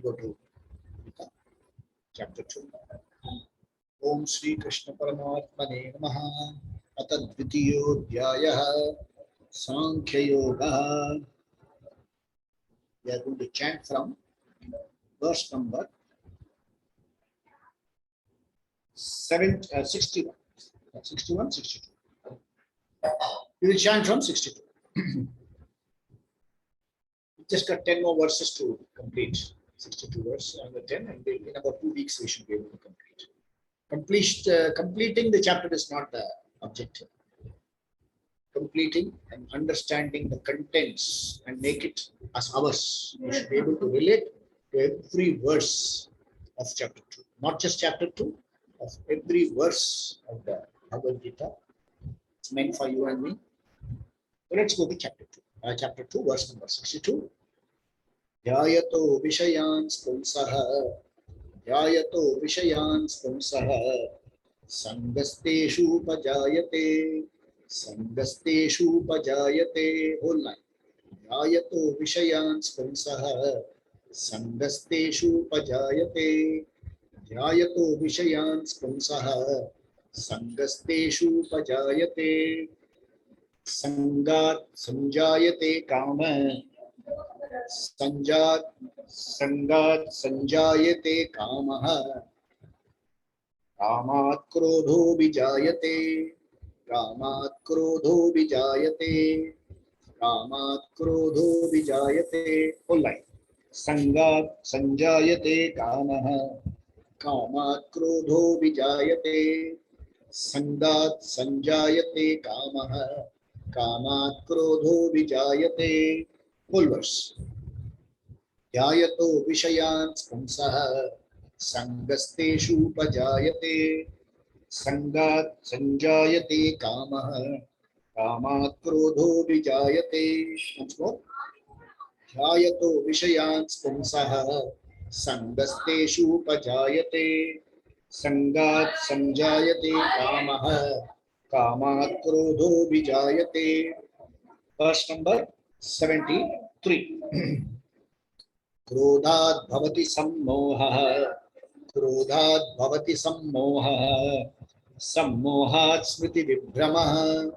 go to chapter 2. Om Shri Krishna Paramatmane Namaha. Ata Dvitiyodhyayah Sankhya Yoga. We are going to chant from verse number 61. 61, 62. We will chant from 62. Just got 10 more verses to complete. 62 verses on the 10, and in about 2 weeks we should be able to complete. Completing the chapter is not the objective. Completing and understanding the contents and make it as ours. We should be able to relate to every verse of chapter 2. Not just chapter 2, of every verse of the Bhagavad Gita. It's meant for you and me. So let's go to chapter 2. Chapter 2, verse number 62. Dhyayato Vishayan Spumsaha. Dhyayato Vishayan Spumsaha. Sangasteshu Pajayate. Sangasteshu Pajayate. Whole line. Dhyayato Vishayan Spumsaha. Sangasteshu Pajayate. Dhyayato Vishayan Spumsaha. Sangasteshu Pajayate. Sangat Sanjayate Kama. Sangat Sanjayate Kamaha. Kamat Krodho Vijayate. Kamat Krodho Vijayate. Kamat Krodho Vijayate. Whole line. Sangat Sanjayate Kamaha. Kamat Krodho Vijayate. Sangat Sanjayate Kamaha. Kamat Krodho Vijayate. Whole verse. Dhyayato Vishayan Spumsaha. Sangasteshu Pajayate. Sangat Sanjayate Kamaha. Kamat Krodho Vijayate. Once more. Dhyayato Vishayan Spumsaha. Sangasteshu Pajayate. Sangat Sanjayate Kamaha. Kamat Krodho Vijayate. Verse number 73. Krodhat bhavati sammoha. Krodhat bhavati sammoha. Sammohat smriti vibhramaha.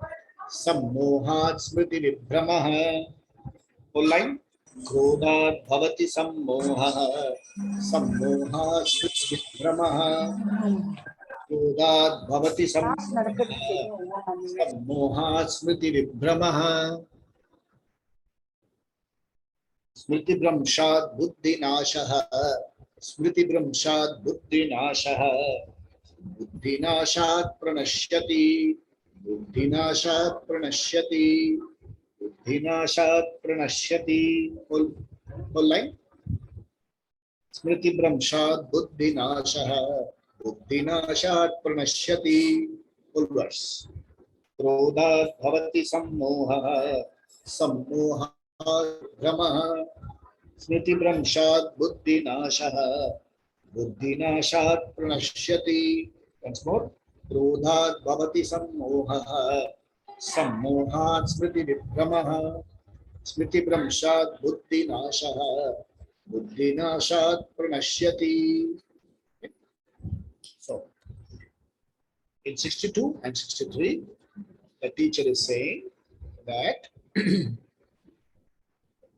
Sammohat smriti vibhramaha. Whole line. Krodhat bhavati sammoha. Sammohat smriti vibhramaha. Krodhat bhavati sammoha. Sammohat smriti vibhramaha. Smriti Brahmshad Buddhi Nashaha. Smriti Brahmshad Buddhi Nashaha. Buddhi Nashat Pranashyati. Buddhi Nashat Pranashyati. Buddhi Nashat Pranashyati. Whole line. Smriti Brahmshad Buddhi Nashaha. Buddhi Nashat Pranashyati. Whole verse. Krodhat Bhavati Sammoha. Sammoha Brahma. Smriti Brahmshad Buddhi Nashaha. Buddhi Nashat Pranashyati. Once more. Krodhat Bhavati Sammoha. Sammohat Smriti Vibhramaha. Smriti Brahmshad Buddhi Nashaha. Buddhi Nashat Pranashyati. So, in 62 and 63, the teacher is saying that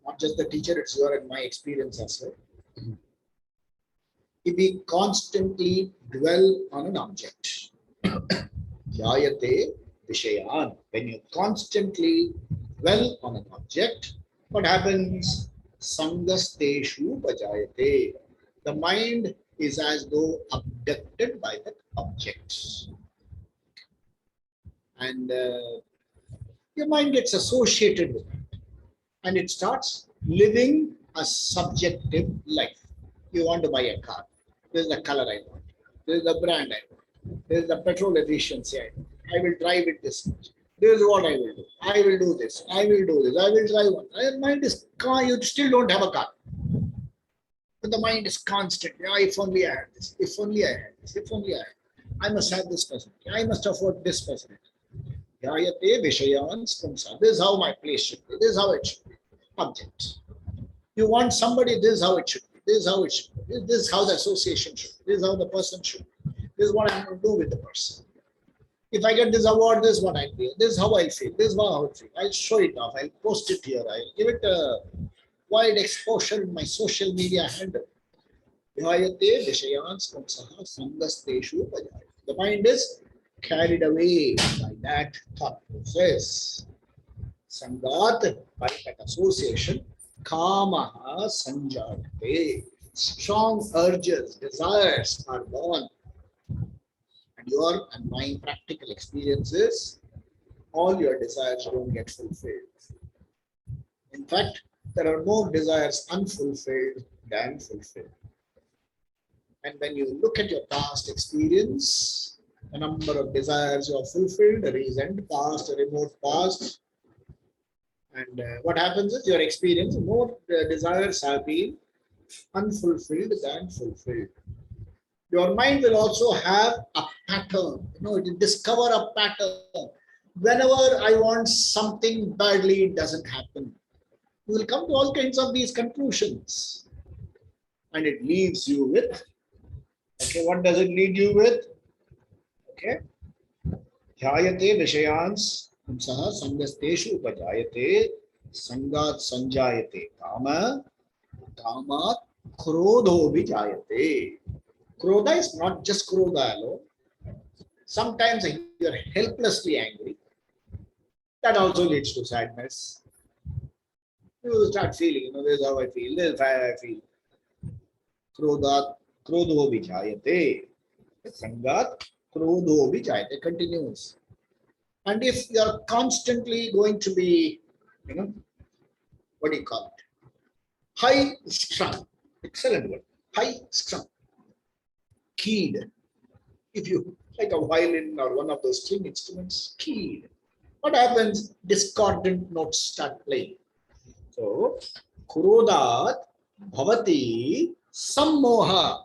not just the teacher, it's your and my experience as well. If we constantly dwell on an object, Jayate Vishayan, when you constantly dwell on an object, what happens? Sangasteshu Pajayate. The mind is as though abducted by that object. And your mind gets associated with it. And it starts living a subjective life. You want to buy a car. This is the color I want. This is the brand I want. This is the petrol efficiency I want. I will drive it this much. This is what I will do. I will do this. I will do this. I will drive one. Your mind is car. You still don't have a car. But the mind is constant. If only I had this. If only I had this. If only I had. I must have this facility. I must afford this facility. Jayate Vishayan Spumsa. This is how my place should be. This is how it should be. Object. You want somebody, this is how it should be. This is how it should. This is how the association should. This is how the person should. This is what I'm going to do with the person. If I get this award, this is what I feel. This is how I feel. This is how I feel. I'll show it off. I'll post it here. I'll give it a wide exposure in my social media handle. The mind is carried away by that thought process. Sangat, by that association, kamaha sanjayate. Strong urges, desires are born. And your and my practical experiences, all your desires don't get fulfilled. In fact, there are more desires unfulfilled than fulfilled. And when you look at your past experience, the number of desires you have fulfilled, a recent past, a remote past, and what happens is your experience, more desires have been unfulfilled than fulfilled. Your mind will also have a pattern. It will discover a pattern. Whenever I want something badly, it doesn't happen. You will come to all kinds of these conclusions. And it leaves you with, okay, what does it lead you with? Okay. Dhyayate vishayans saha sangasteshu upajayate sangat sanjayate kama kamat krodho vijayate. Krodha is not just krodha alone. Sometimes you are helplessly angry. That also leads to sadness. You start feeling, this is how I feel, this is how I feel. Krodho vijayate. Sangat krodho vijayate continues. And if you are constantly going to be, what do you call it? High strung. Excellent word. High strung. Keyed. If you like a violin or one of those string instruments, keyed. What happens? Discordant notes start playing. So, Kurodat Bhavati Sammoha.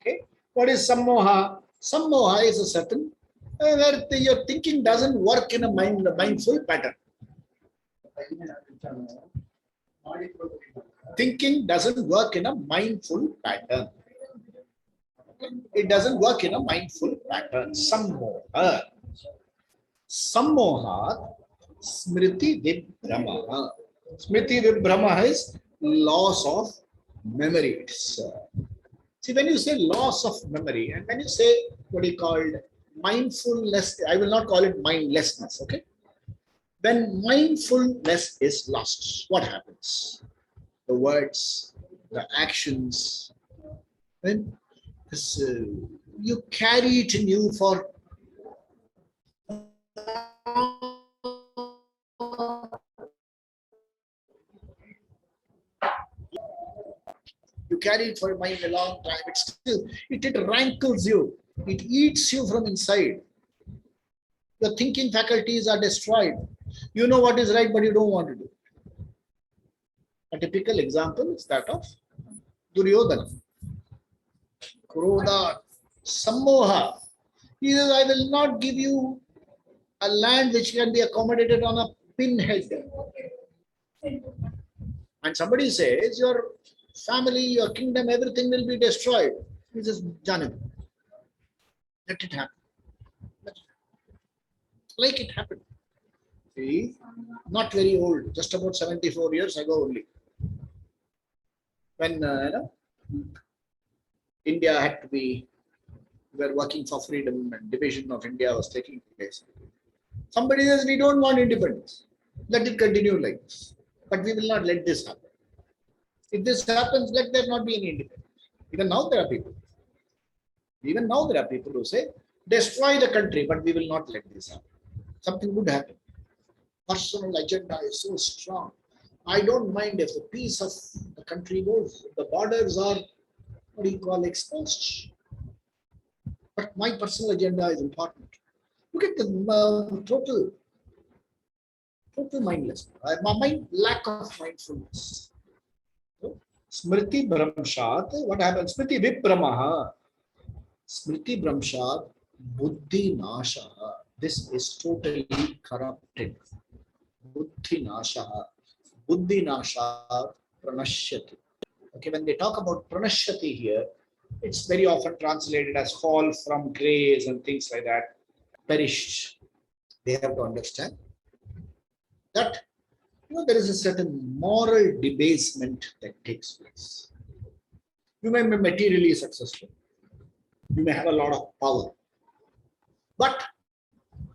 Okay. What is Sammoha? Sammoha is a certain where your thinking doesn't work in a mindful pattern. Thinking doesn't work in a mindful pattern. It doesn't work in a mindful pattern. Sammoha. Sammoha Smriti Vibhrama. Smriti Vibhrama is loss of memory. See, when you say loss of memory, and when you say what you called mindfulness, I will not call it mindlessness, okay? When mindfulness is lost, what happens? The words, the actions, when this, you carry it in you for you carry it for mind a long time. It rankles you. It eats you from inside. Your thinking faculties are destroyed. You know what is right, but you don't want to do it. A typical example is that of Duryodhana. Krodha, Sammoha. He says, I will not give you a land which can be accommodated on a pinhead. And somebody says, your family, your kingdom, everything will be destroyed. He says, Janam, let it happen. Like it happened. See, not very old, just about 74 years ago only. When India had to be, we were working for freedom and division of India was taking place. Somebody says, we don't want independence. Let it continue like this. But we will not let this happen. If this happens, let there not be any independence. Even now there are people. Even now there are people who say, destroy the country, but we will not let this happen. Something would happen. Personal agenda is so strong. I don't mind if the peace of the country goes, if the borders are, what do you call, exposed. But my personal agenda is important. Look at the total mindlessness. My lack of mindfulness. Smriti Brahmshat, what happens? Smriti Vipramaha. Smriti Brahmshat, Buddhi Nasha. This is totally corrupted. Buddhi Nasha. Buddhi Nasha Pranashyati. Okay, when they talk about pranashyati here, it's very often translated as fall from grace and things like that, perished. They have to understand that there is a certain moral debasement that takes place. You may be materially successful, you may have a lot of power, but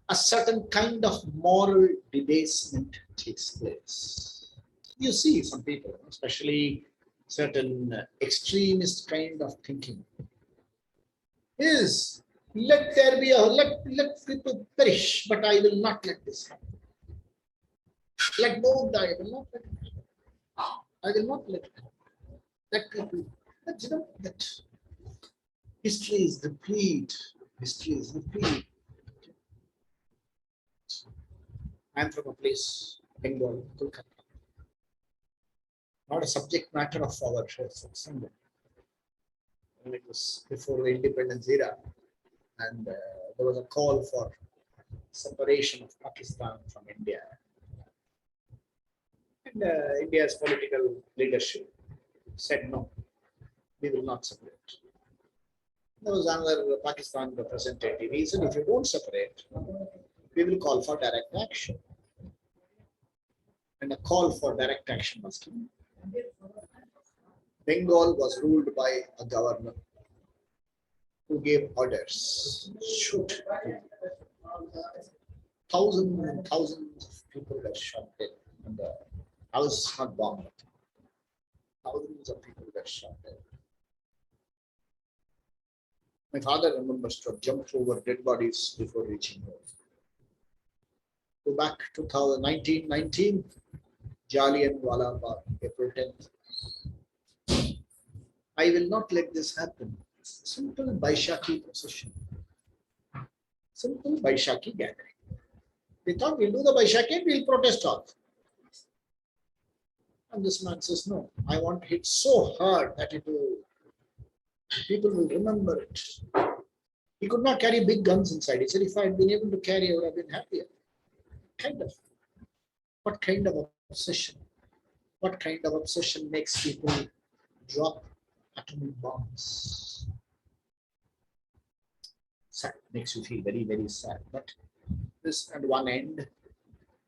a certain kind of moral debasement takes place. You see some people, especially certain extremist kind of thinking, is let people perish, but I will not let this happen. Let both die, I will not let it happen. I will not let it happen. Let people, but that history is replete. History is replete. I'm from a place, Bengal, Kolkata. Not a subject matter of our Sunday. When it was before the independence era, and there was a call for separation of Pakistan from India. And India's political leadership said no, we will not separate. There was another Pakistan representative. He said, if you don't separate, we will call for direct action. And a call for direct action was given. Bengal was ruled by a governor who gave orders, shoot. Thousands and thousands of people were shot dead, and the house not bombed. Thousands of people were shot dead. My father remembers to have jumped over dead bodies before reaching home. Go back to 1919, Jallianwala Bagh, April 10th. I will not let this happen. Simple Baishakhi procession. Simple Baishakhi gathering. They thought we'll do the Baishakhi, we'll protest off. And this man says, no, I want to hit so hard that people will remember it. He could not carry big guns inside. He said, if I had been able to carry, I would have been happier. What kind of obsession? What kind of obsession makes people drop atomic bombs? Sad, makes you feel very, very sad. But this at one end,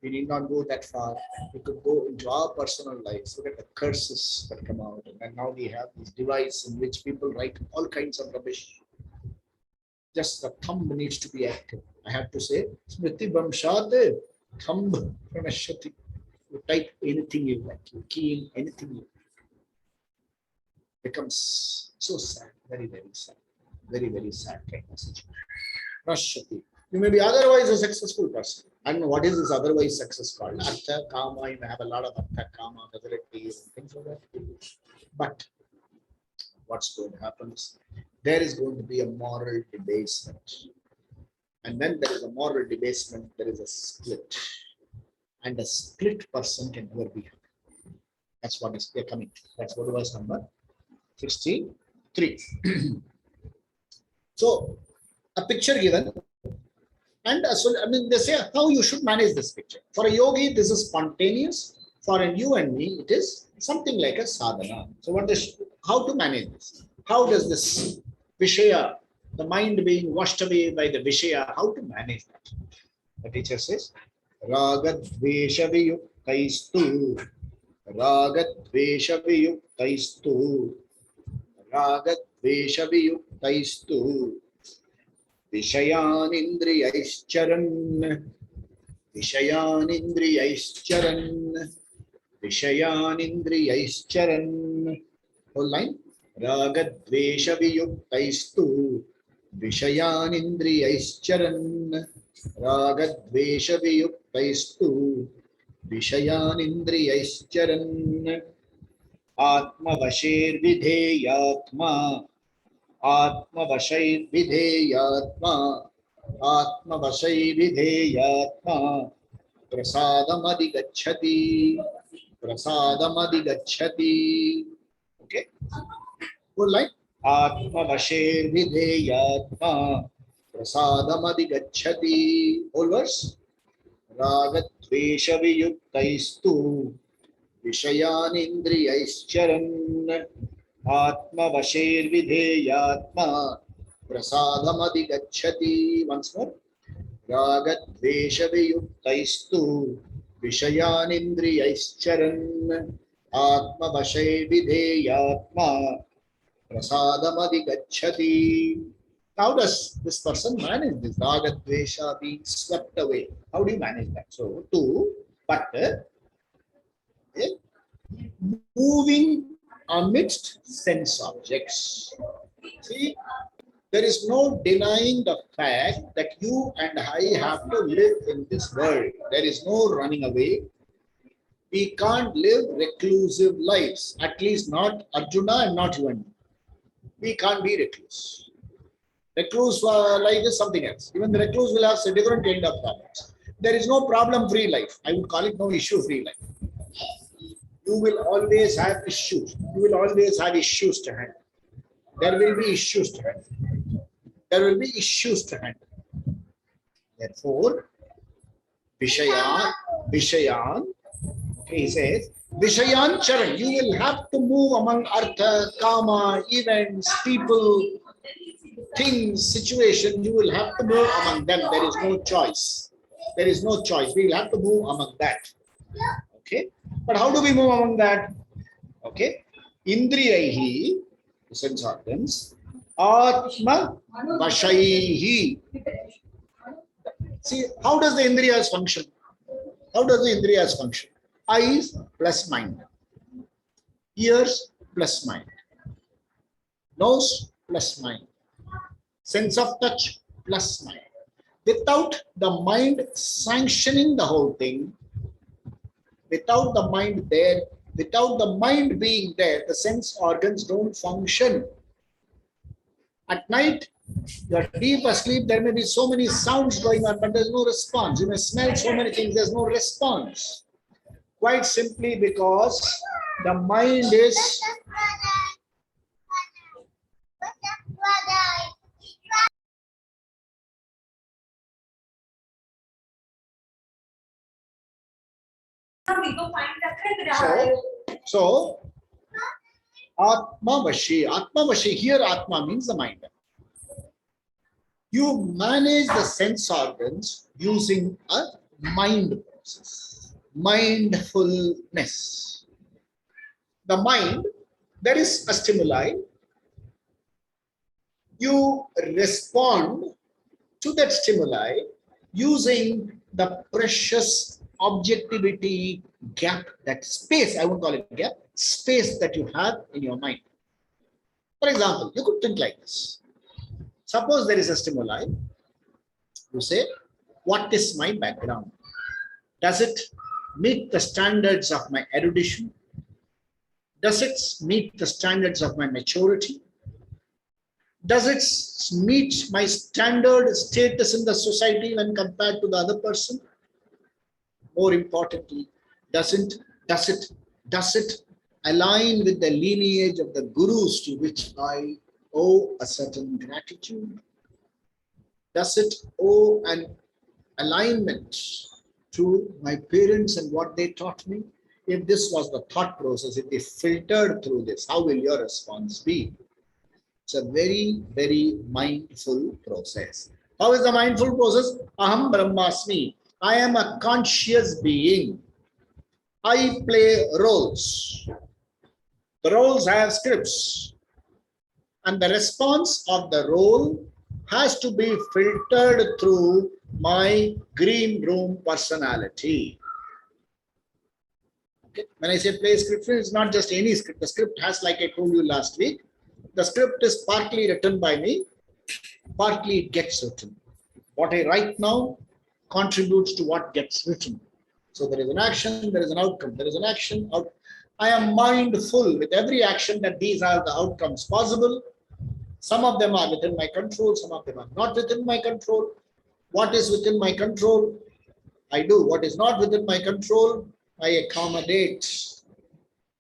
we need not go that far. We could go into our personal lives. Look at the curses that come out. And now we have this device in which people write all kinds of rubbish. Just the thumb needs to be active. I have to say, Smriti Bamshad, thumb pranashyati. You type anything you like, you key in anything you like. Becomes so sad, very, very sad. Very, very sad kind of situation. Pranashyati. You may be otherwise a successful person. I don't know what is this otherwise success called. Artha, Kama, you may have a lot of Artha, Kama, facilities, and things like that. But what's going to happen is there is going to be a moral debasement. And when there is a moral debasement, there is a split. And a split person can never be happy. That's what is coming to. That's what was number 63. So, a picture given. And so, they say how you should manage this picture. For a yogi, this is spontaneous. For you and me, it is something like a sadhana. So, how to manage this? How does this Vishaya, the mind being washed away by the Vishaya, how to manage that? The teacher says, Ragadvesha viyuktaistu, Ragadvesha viyuktaistu, Ragadvesha viyuktaistu, Vishayan indriyaischaran, Vishayan indriyaischaran, Vishayan indriyaischaran. Whole line. Ragadvesha viyuktaistu, Vishayan indriyaischaran, Ragadvesha viyuktaistu, Vishayan indriyaischaran. Atma vasher vidheyatma, Atma vashay vidheyatma, Atma vashay vidheyatma, Prasadam adhigacchati, Prasadam adhigacchati. Okay. Whole line. Atma vasher vidheyatma, Prasadam adhigacchati. Whole verse. Ragadvesha viyuktaistu, Vishayan indriyaischran Atma Vashir Vidheyatma Prasadam Adhigacchati. Once more. Ragat Vesha Viyuktaistu Vishayan indriyaischran Atma Vashir Vidheyatma Prasadam Adhigacchati. How does this person manage this? Raga Dvesha being swept away. How do you manage that? So, moving amidst sense objects. See, there is no denying the fact that you and I have to live in this world. There is no running away. We can't live reclusive lives, at least not Arjuna and not you and me. We can't be recluse. Recluse life is something else. Even the recluse will have a different kind of problems. There is no problem-free life. I would call it no issue-free life. You will always have issues. You will always have issues to handle. There will be issues to handle. There will be issues to handle. Therefore, Vishayan, okay, he says, Vishayan Charan, you will have to move among Artha, Kama, events, people, things, situations, you will have to move among them. There is no choice. There is no choice. We will have to move among that. Okay. But how do we move among that? Okay. Indriyahi, the sense organs, Atma Vashaihi. See, how does the Indriyas function? How does the Indriyas function? Eyes plus mind. Ears plus mind. Nose plus mind. Sense of touch plus mind. Without the mind sanctioning the whole thing, without the mind there, without the mind being there, the sense organs don't function. At night, you're deep asleep, there may be so many sounds going on, but there's no response. You may smell so many things, there's no response. Quite simply because the mind is so Atma Vashi, here Atma means the mind. You manage the sense organs using a mind process, mindfulness. The mind, there is a stimuli. You respond to that stimuli using the precious objectivity gap, that space, I won't call it gap, space that you have in your mind. For example, you could think like this. Suppose there is a stimuli. You say, what is my background? Does it meet the standards of my erudition? Does it meet the standards of my maturity? Does it meet my standard status in the society when compared to the other person? More importantly, does it align with the lineage of the gurus to which I owe a certain gratitude? Does it owe an alignment to my parents and what they taught me? If this was the thought process, if they filtered through this, how will your response be? It's a very, very mindful process. How is the mindful process? Aham Brahmasmi. I am a conscious being. I play roles. The roles have scripts. And the response of the role has to be filtered through my green room personality. Okay. When I say play script, it's not just any script. The script has, like I told you last week, the script is partly written by me, partly it gets written. What I write now contributes to what gets written. So there is an action, there is an outcome. There is an action. I am mindful with every action that these are the outcomes possible. Some of them are within my control, some of them are not within my control. What is within my control, I do. What is not within my control, I accommodate.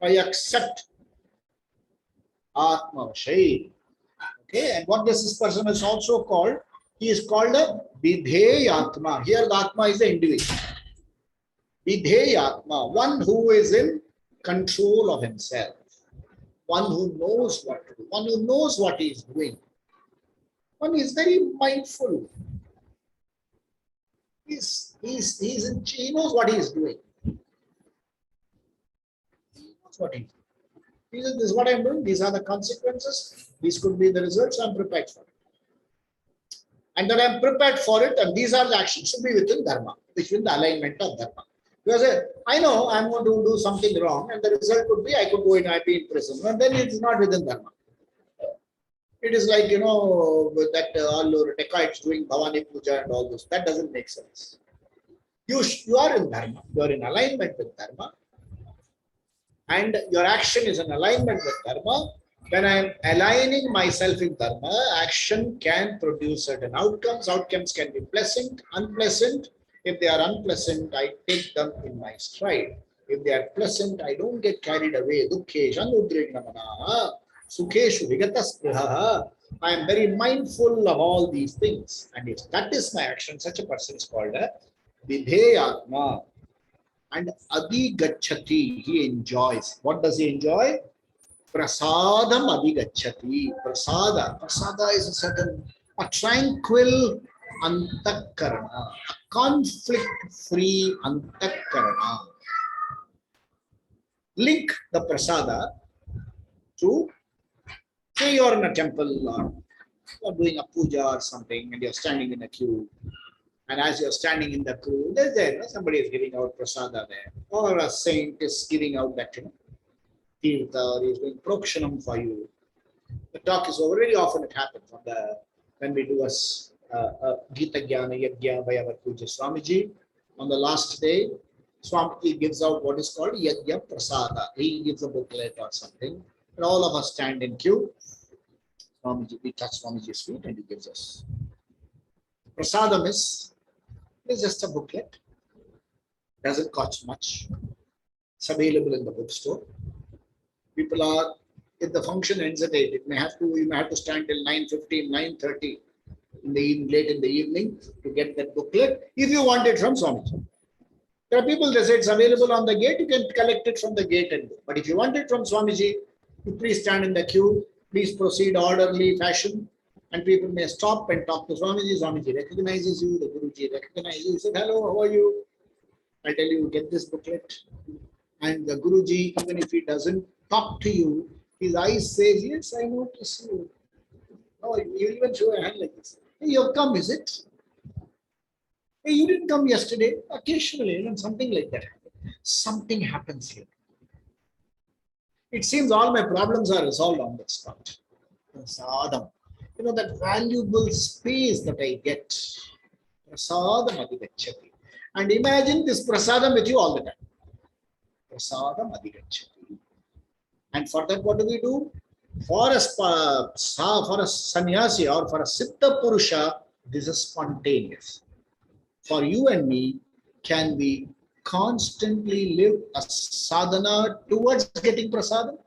I accept. Atma Vashi. Okay, and what this person is also called, he is called a Vidheyatma. Here the Atma is the individual. Vidheyatma, one who is in control of himself, one who knows what to do, one who knows what he is doing, one is very mindful. He knows what he is doing. He knows what he is doing. This is what I'm doing. These are the consequences. These could be the results. I'm prepared for it. And that I'm prepared for it. And these are the actions should be within Dharma, within the alignment of Dharma. Because I know I'm going to do something wrong, and the result could be I could go in, I'd be in prison. And then it's not within Dharma. It is like, that all your dacoits doing Bhavani Puja and all this. That doesn't make sense. You are in Dharma. You are in alignment with Dharma. And your action is in alignment with Dharma. When I am aligning myself in Dharma, action can produce certain outcomes. Outcomes can be pleasant, unpleasant. If they are unpleasant, I take them in my stride. If they are pleasant, I don't get carried away. I am very mindful of all these things. And if that is my action, such a person is called a Vidheyatma. And Adhigachati, he enjoys. What does he enjoy? Prasadam Adhigachati. Prasada is a tranquil antakarana, a conflict-free antakarana. Link the prasada to, say you're in a temple or you're doing a puja or something and you're standing in a queue. And as you're standing in the queue, somebody is giving out prasada there. Or a saint is giving out that, tirtha, or is doing prokshanam for you. The talk is over. Very often it happens when we do a Gita Jnana Yajna by our Puja Swamiji. On the last day, Swamiji gives out what is called Yajna Prasada. He gives a booklet or something. And all of us stand in queue. Swamiji, we touch Swamiji's feet and he gives us. Prasadam is just a booklet. Doesn't cost much. It's available in the bookstore. People are, if the function ends at 8, you may have to stand till 9:15, 9:30 in the evening, late in the evening to get that booklet. If you want it from Swamiji. There are people that say it's available on the gate, you can collect it from the gate and go. But if you want it from Swamiji, you please stand in the queue, please proceed orderly fashion, and people may stop and talk to Swamiji. Swamiji recognizes you, the Guruji recognizes you. He said, hello, how are you? I tell you, get this booklet. And the Guruji, even if he doesn't talk to you, his eyes says, yes, I notice you. Oh, you even show a hand like this. Hey, you've come, is it? Hey, you didn't come yesterday. Occasionally, something like that. Something happens here. It seems all my problems are resolved on the spot. Prasadam. That valuable space that I get. Prasadam adhigachati. And imagine this prasadam with you all the time. Prasadam adhigachati. And for that, what do we do? For a sannyasi or for a siddha purusha, this is spontaneous. For you and me, can we constantly live a sadhana towards getting prasadam?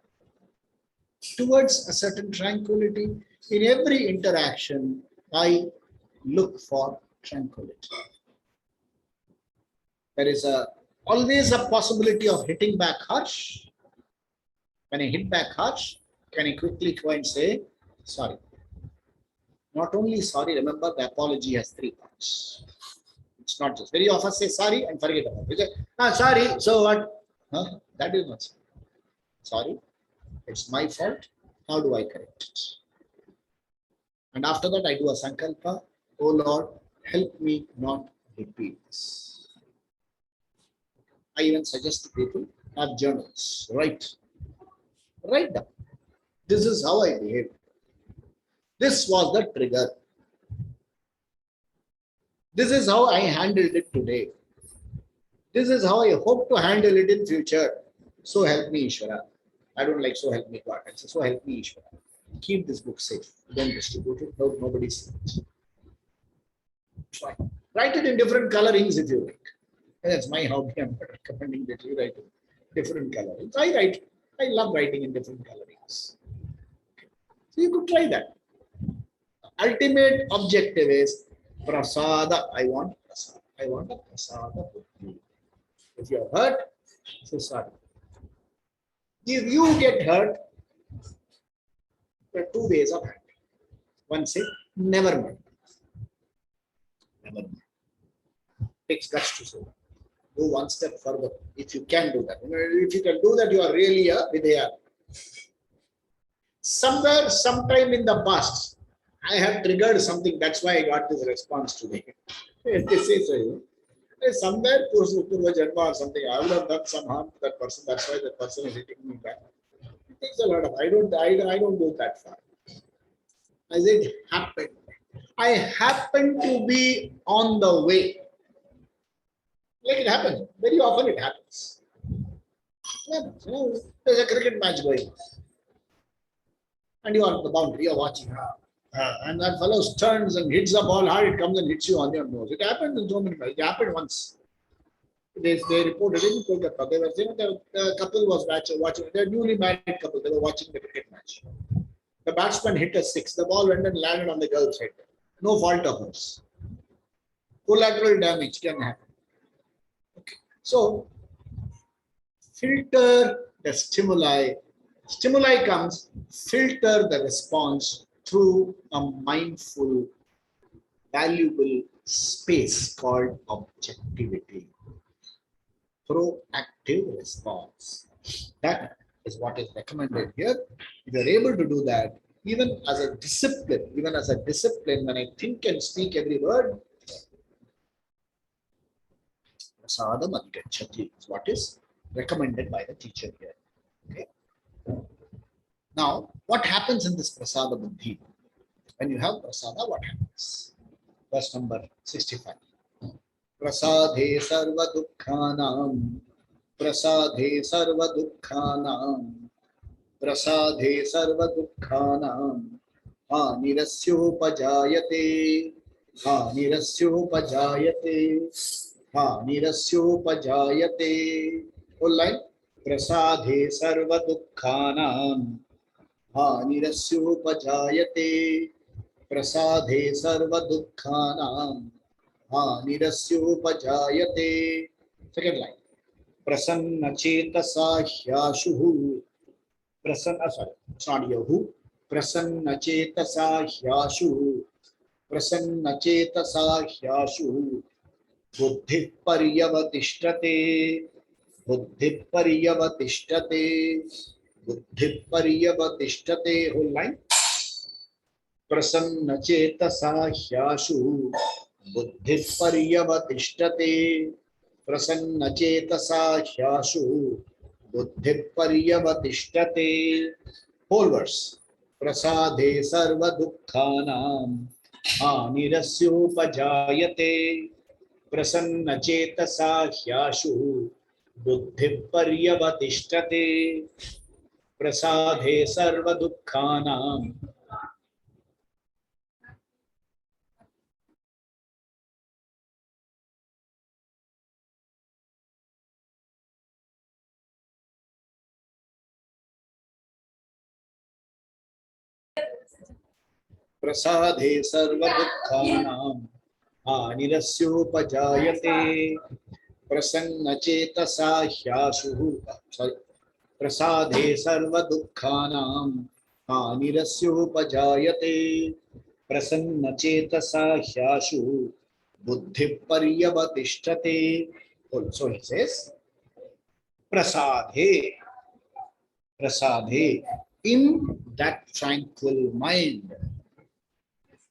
Towards a certain tranquility. In every interaction, I look for tranquility. There is always a possibility of hitting back harsh. When I hit back harsh, can I quickly go and say, sorry. Not only sorry, remember the apology has 3 parts. It's not just, very often say sorry and forget about it. Sorry, so what? Huh? That is not sorry. Sorry, it's my fault. How do I correct it? And after that, I do a sankalpa. Oh Lord, help me not repeat this. I even suggest to people, have journals. Write down. This is how I behaved. This was the trigger. This is how I handled it today. This is how I hope to handle it in future. So help me, Ishvara. I don't like so help me God. I say, so help me, Ishvara. Keep this book safe. Don't distribute it. Nobody sees it. Try. Write it in different colorings if you like. And that's my hobby. I'm not recommending that you write it different colorings. I love writing in different colorings. So you could try that. Ultimate objective is prasada. I want prasada. I want a prasada. If you're hurt, say sorry. If you get hurt, there are two ways of handling. One say, never mind. Never mind. Takes guts to say that. Go one step further if you can do that. If you can do that, you are really a Vidya. Somewhere, sometime in the past, I have triggered something. That's why I got this response today. This is somewhere Purva Janma or something. I would have done some harm to that person. That's why that person is hitting me back. It takes a lot of. I don't go that far. As it happened, I happen to be on the way. Like it happens. Very often it happens. There's a cricket match going on. And you are on the boundary, you're watching. And that fellow turns and hits the ball hard, it comes and hits you on your nose. It happened in so many times. It happened once. They reported it in Kolkata. They were saying the couple was watching, they're newly married couple, they were watching the cricket match. The batsman hit a six, the ball went and landed on the girl's head. No fault of hers. Collateral damage can happen. Okay. So, filter the stimuli. Stimuli comes, filter the response through a mindful, valuable space called objectivity. Proactive response. That is what is recommended here. If you are able to do that, even as a discipline, when I think and speak every word, prasadam adhigacchati is what is recommended by the teacher here. Okay. Now, what happens in this prasada buddhi? When you have prasada, what happens? Verse number 65. Prasadhe sarva dukkhanam. Prasadhe sarva dukkhanam. Prasadhe sarva dukkhanam. Nirasyopajayate. Nirasyopajayate. Nirasyopajayate. Whole line. Prasadhe sarva dukkhanam. Nirasyopajayate. Prasadhe sarva dukkhanam. Nirasyopajayate. Second line. Prasanna chetasa hyashuhu. Sorry, it's not yahu. Prasanna chetasa hyashuhu. Prasanna chetasa hyashuhu. Buddhi paryavatishtate. Buddhi paryavatishtate. Buddhi paryavatishtate. Whole line. Prasanna chetasa hyashuhu. Buddhi paryavatishtate. Prasanna chetasa hyashuhu. Buddhi paryavatishtate. Whole verse. Prasadhe sarva dukkhanam. Nirasyopajayate. Prasanna chetasa hyashuhu. Buddhi paryavatishtate. Prasadhe sarva dukkhanam. Prasadhe sarva dukkhanam. Nirasyopajayate. Prasanna chetasa hyashuhu. Sorry. Prasadhe sarva dukkhanam. Nirasyopajayate. Prasanna chetasa hyashuhu. Buddhi paryavatishtate. Also he says, Prasadhe. Prasadhe. In that tranquil mind.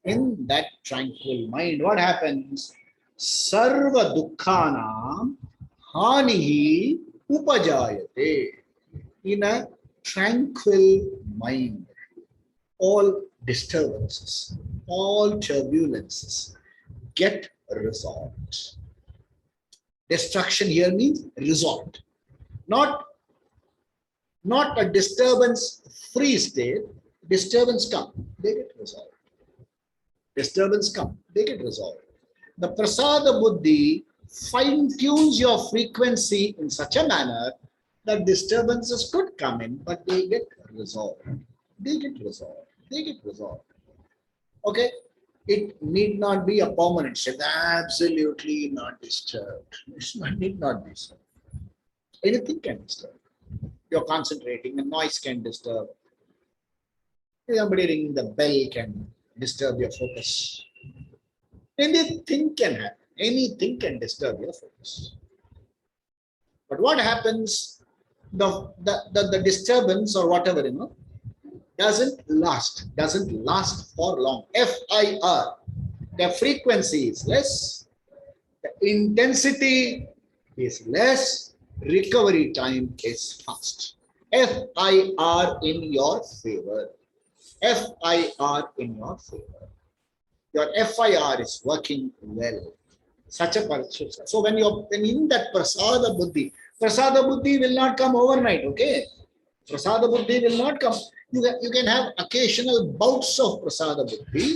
In that tranquil mind, what happens? Sarva dukkhanam hanihi upajayate. In a tranquil mind, all disturbances, all turbulences get resolved. Destruction here means resolved. Not a disturbance-free state. Disturbance come, they get resolved. Disturbance come, they get resolved. The prasada buddhi fine-tunes your frequency in such a manner that disturbances could come in, but they get resolved. They get resolved. They get resolved. Okay? It need not be a permanent state. Absolutely not disturbed. It need not be so. Anything can disturb. You're concentrating, a noise can disturb. Somebody ringing the bell can disturb your focus. Anything can happen. Anything can disturb your focus. But what happens? The disturbance or whatever, doesn't last for long. FIR, the frequency is less, the intensity is less, recovery time is fast. FIR in your favor. FIR in your favor. Your FIR is working well. Such a person. So when in that prasada buddhi will not come overnight, okay? Prasada buddhi will not come. You can have occasional bouts of prasada buddhi,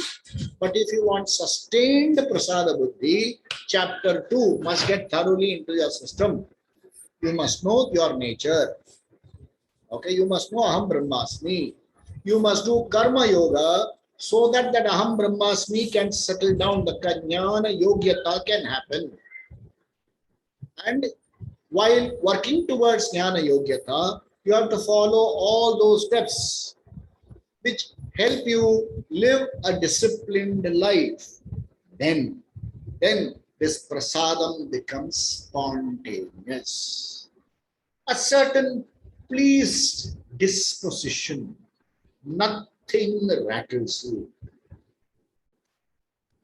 but if you want sustained prasada buddhi, chapter 2 must get thoroughly into your system. You must know your nature. Okay, you must know Aham Brahmasmi. You must do karma yoga so that Aham Brahmasmi can settle down, the Jnana Yogyata can happen. And while working towards Jnana Yogyata, you have to follow all those steps which help you live a disciplined life. Then this prasadam becomes spontaneous. A certain pleased disposition. Nothing rattles you.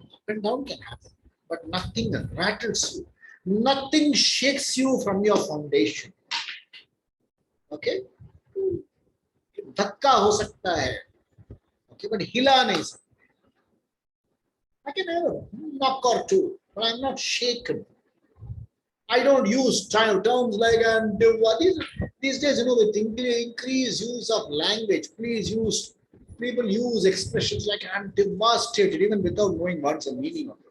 Up and down can happen, but nothing rattles you. Nothing shakes you from your foundation. Okay? धक्का हो सकता है, okay, but हिला नहीं सकता. I can have a knock or two, but I'm not shaken. I don't use terms like these days, with increased use of language, people use expressions like I'm devastated even without knowing what's the meaning of it.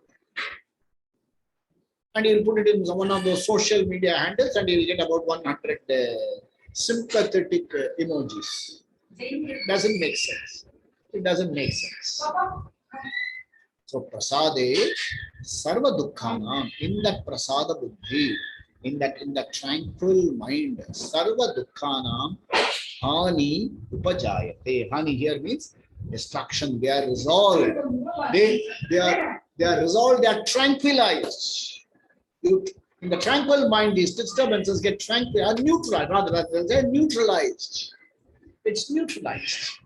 And you'll put it in one of those social media handles and you'll get about 100 sympathetic emojis. It doesn't make sense. It doesn't make sense. So prasade sarva dukkhanam, in that prasada buddhi, in that tranquil mind, sarva dukkhanam hani upajayate. Hani here means destruction. They are resolved. They are resolved. They are tranquilized. In the tranquil mind, these disturbances get neutralized. Rather they're neutralized. It's neutralized.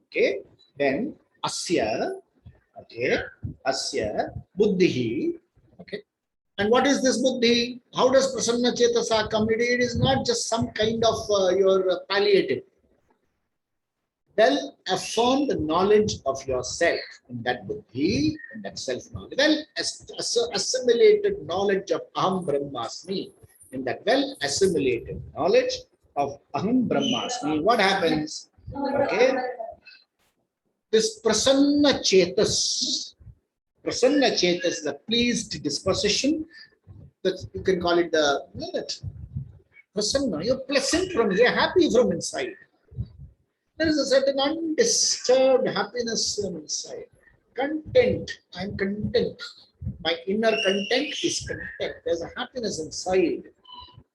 Okay. Then asya. Okay, asya buddhi. Okay, and what is this buddhi? How does prasanna chetasa come? It is not just some kind of your palliative. Well affirmed knowledge of yourself in that buddhi, in that self-knowledge. Well assimilated knowledge of Aham Brahmasmi, in that well assimilated knowledge of Aham Brahmasmi. What happens? Okay. This prasanna chetas, the pleased disposition, that you can call it the prasanna. You're pleasant from, you're happy from inside. There is a certain undisturbed happiness from inside. Content. I'm content. My inner content is content. There's a happiness inside.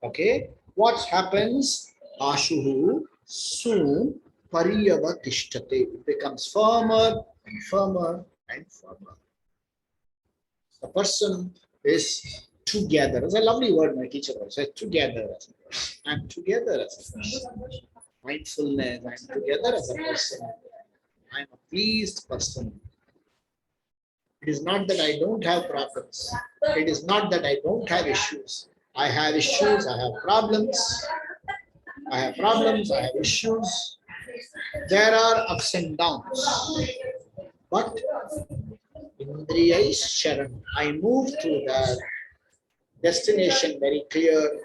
Okay. What happens? Ashuhu soon. Pariyavatishtate. It becomes firmer and firmer and firmer. The person is together. It's a lovely word my teacher always said, together as a person. I'm together as a person. Mindfulness, I'm together as a person. I'm a pleased person. It is not that I don't have problems. It is not that I don't have issues. I have issues, I have problems. I have problems, I have issues. There are ups and downs, but Indriya is Sharan. I move to the destination very clear.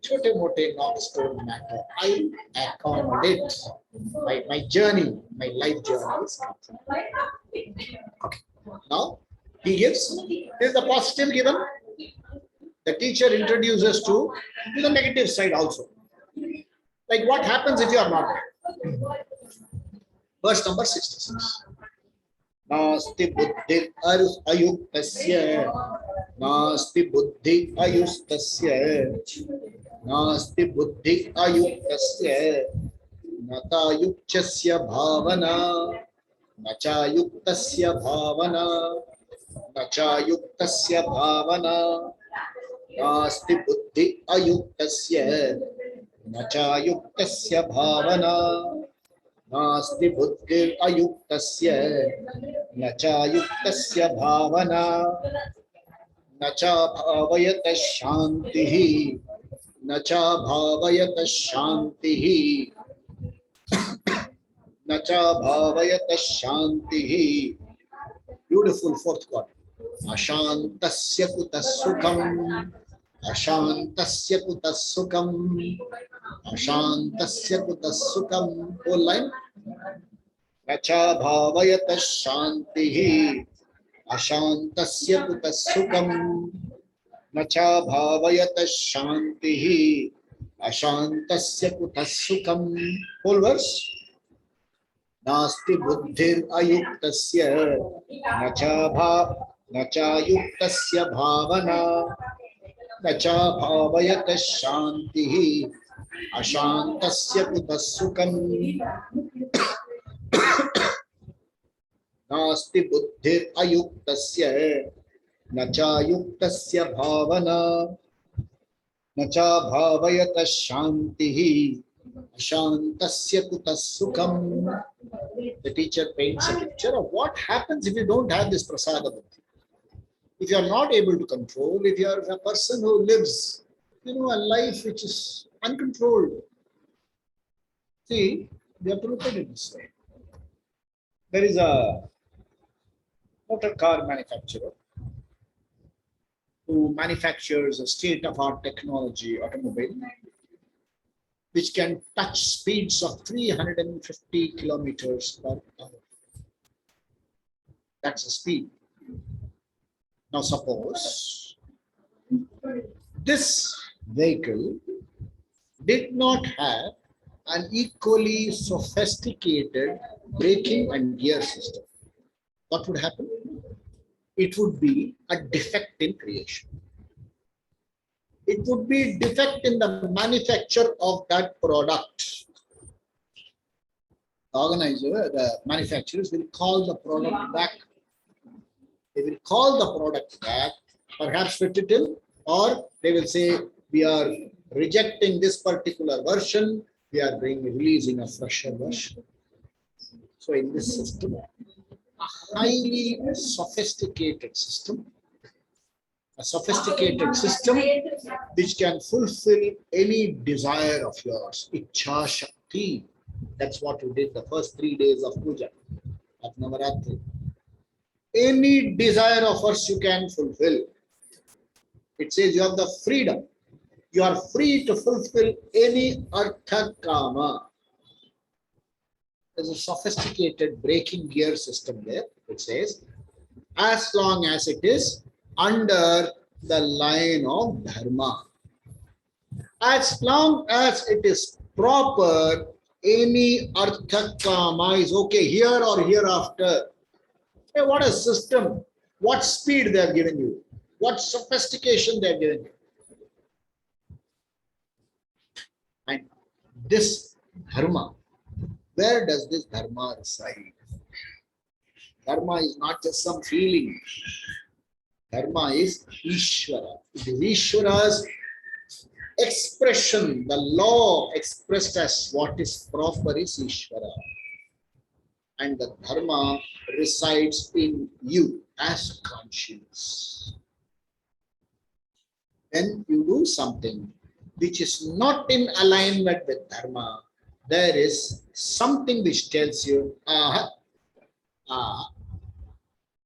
Chote mote knocks don't matter. I accommodate my journey, my life journey is complete. Okay. Now he gives. This is the positive given. The teacher introduces to the negative side also. Like what happens if you are not there? Verse number 66. Nasti buddhi ayuktasya. Nasti buddhi ayustasya. नास्ति बुद्धि अयुक्तस्य न तायुक्तस्य भावना न चायुक्तस्य भावना न चायुक्तस्य भावना नास्ति बुद्धि अयुक्तस्य न चायुक्तस्य भावना नास्ति बुद्धि अयुक्तस्य न चायुक्तस्य भावना न च भावयत शांतिः न च भावयत शांतिः न च भावयत शांतिः. Beautiful fourth chord. अशांतस्य कुतः सुखम् अशांतस्य कुतः सुखम् अशांतस्य कुतः सुखम्. Whole line. न च भावयत शांतिः अशांतस्य कुतः सुखम् न च भावयत शांतिः अशांतस्य कुतः सुखम्. Whole verse. नास्ति बुद्धिर् अयुक्तस्य न चायुक्तस्य भावना न च भावयत शांतिः अशांतस्य कुतः सुखम्. नास्ति बुद्धिर् अयुक्तस्य न चायुक्तस्य भावना न च भावयत शांतिः अशांतस्य कुतः सुखम्. The teacher paints a picture of what happens if you don't have this prasada buddhi. If you are not able to control, if you are a person who lives, a life which is uncontrolled. See, we have to look at it this way. There is a motor car manufacturer who manufactures a state-of-art technology automobile which can touch speeds of 350 kilometers per hour. That's the speed. Now suppose this vehicle did not have an equally sophisticated braking and gear system. What would happen? It would be a defect in creation. It would be defect in the manufacture of that product. The organizer, the manufacturers will call the product back. They will call the product back, perhaps fit it in, or they will say, we are rejecting this particular version, we are releasing a fresher version. So in this system, a highly sophisticated system, which can fulfill any desire of yours. Ichha Shakti. That's what we did the first 3 days of puja, of Navaratri. Any desire of yours you can fulfill. It says you have the freedom. You are free to fulfill any artha kama. There's a sophisticated braking gear system there. It says, as long as it is under the line of dharma, as long as it is proper, any artha kama is okay here or hereafter. Hey, what a system! What speed they have given you! What sophistication they have given you! And this dharma, where does this dharma reside? Dharma is not just some feeling. Dharma is Ishvara. It is Ishvara's expression. The law expressed as what is proper is Ishvara. And the dharma resides in you as conscience. When you do something which is not in alignment with dharma, there is something which tells you,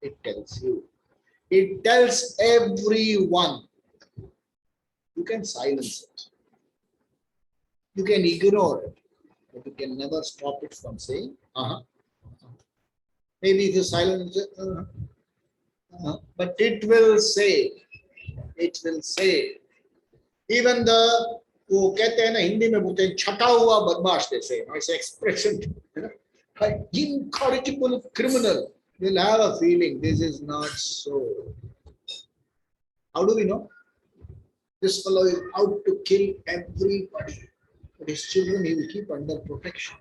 it tells you. It tells everyone. You can silence it. You can ignore it, but you can never stop it from saying, Maybe if you silence it, but it will say. Even the वो कहते हैं ना हिंदी में बोलते हैं छटा हुआ बदमाश, they say. It's an expression. Incorrigible criminal will have a feeling this is not so. How do we know? This fellow is out to kill everybody. But his children he will keep under protection.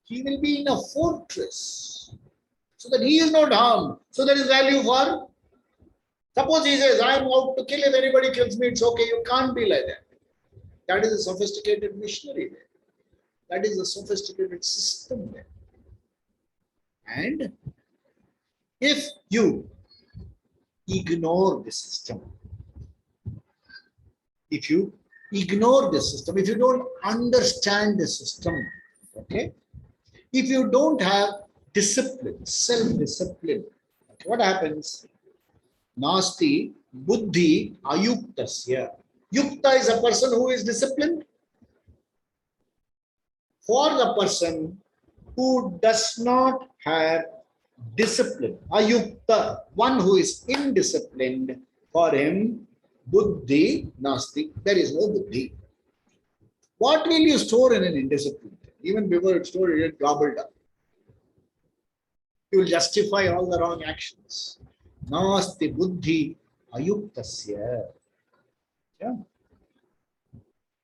He will be in a fortress so that he is not harmed. So there is value for. Suppose he says, I am out to kill. If anybody kills me, it's okay. You can't be like that. That is a sophisticated missionary there. That is a sophisticated system there. And if you ignore the system, if you ignore the system, if you don't understand the system, okay, if you don't have discipline, self-discipline, okay, what happens? Nasti buddhi ayuktasya. Yukta is a person who is disciplined. For the person who does not have discipline, ayukta, one who is indisciplined, for him, buddhi nasti, there is no buddhi. What will you store in an indisciplined? Even before it's stored, it gobbled up. You will justify all the wrong actions. Nasti buddhi ayuktasya. Yeah.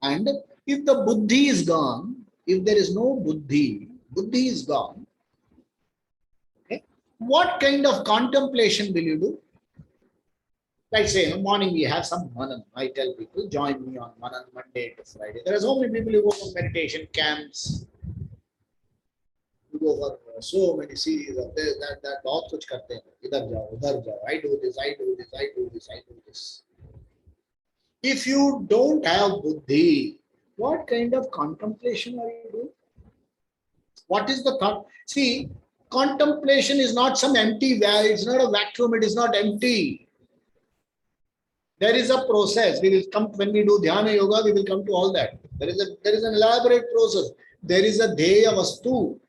And if the buddhi is gone, if there is no buddhi, buddhi is gone, okay, what kind of contemplation will you do? Like say, in the morning we have some manan. I tell people, join me on manan Monday to Friday. There are so many people who go for meditation camps. You go for so many series of this, that, बहुत कुछ करते हैं. इधर जाओ, उधर जाओ. I do this, I do this, I do this, I do this. If you don't have buddhi, what kind of contemplation are you doing? What is the thought? See, contemplation is not some empty, it's not a vacuum, it is not empty. There is a process. We will come when we do dhyana yoga, we will come to all that. There is an elaborate process. There is a dheya vastu.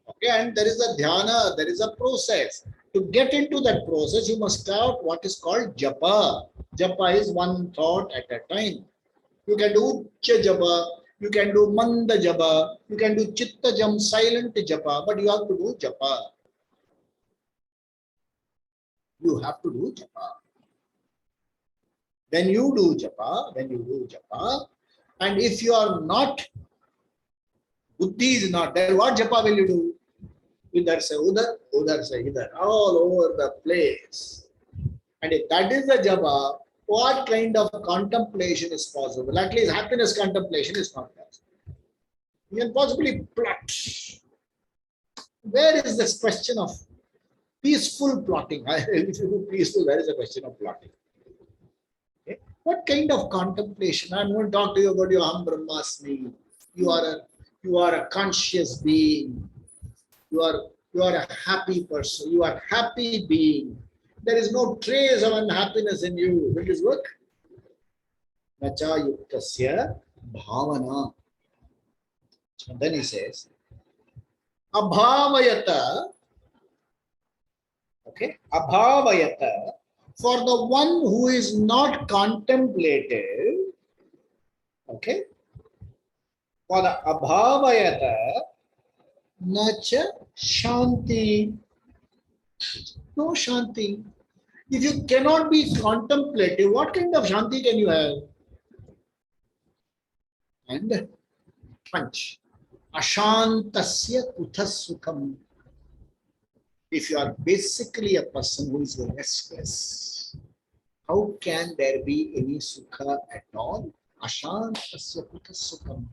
Okay, and there is a dhyana, there is a process. To get into that process, you must start what is called japa. Japa is one thought at a time. You can do uccha japa, you can do manda japa, you can do chitta jam, silent japa, but you have to do japa. You have to do japa. When you do japa, and if you are not, buddhi is not there, what japa will you do? Idhar se udhar se idhar, all over the place. And if that is the japa, what kind of contemplation is possible? At least happiness contemplation is not possible. You can possibly plot. Where is this question of peaceful plotting? If you do peaceful, where is the question of plotting? Okay. What kind of contemplation? I'm going to talk to you about your Aham Brahmasmi. You are a conscious being. You are a happy person. You are a happy being. There is no trace of unhappiness in you. Will this work? Nacha yuktasya bhavana. And then he says, abhavayata. Okay, abhavayata. For the one who is not contemplative, okay, for the abhavayata, nacha shanti. No shanti. If you cannot be contemplative, what kind of shanti can you have? And panch. Ashantasya kuthas sukham. If you are basically a person who is restless, how can there be any sukha at all? Ashantasya kuthas sukham.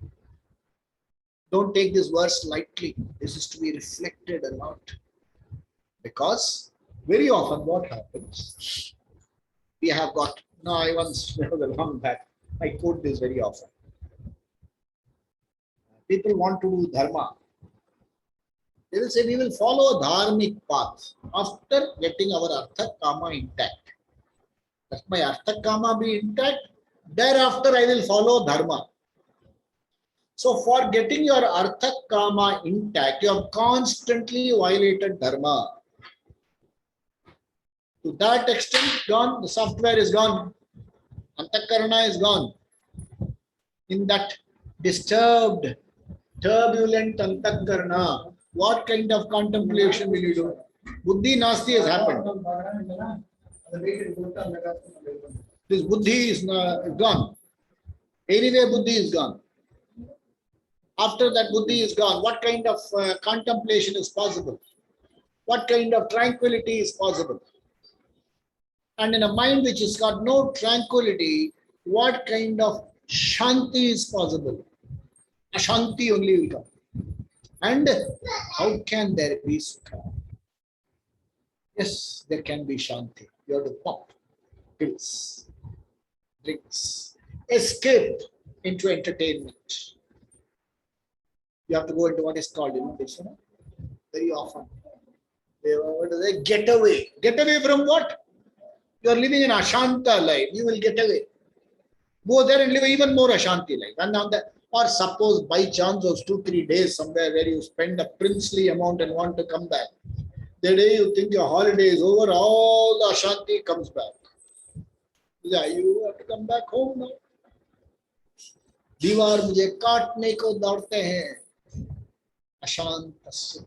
Don't take this verse lightly. This is to be reflected a lot. Because very often what happens, we have got, no, I once, a long back, I quote this very often. People want to do dharma. They will say, we will follow a dharmic path after getting our artha kama intact. Let my artha kama be intact, thereafter I will follow dharma. So for getting your artha kama intact, you have constantly violated dharma. To that extent, gone, the software is gone. Antakarana is gone. In that disturbed, turbulent Antakarana, what kind of contemplation will you do? Buddhi Nasti has happened. This buddhi is gone. Anyway, buddhi is gone. After that buddhi is gone, what kind of contemplation is possible? What kind of tranquility is possible? And in a mind which has got no tranquility, what kind of shanti is possible? Ashanti only will come. And how can there be sukha? Yes, there can be shanti. You have to pop pills, drinks, escape into entertainment. You have to go into what is called, this, very often. What do they get away? Get away from what? You are living an Ashanta life. You will get away. Go there and live even more Ashanti life. And now that, or suppose by chance those 2-3 days somewhere where you spend a princely amount and want to come back. The day you think your holiday is over, all the Ashanti comes back. Yeah, you have to come back home now. दीवार मुझे काटने को दौड़ते हैं. Ashantasya.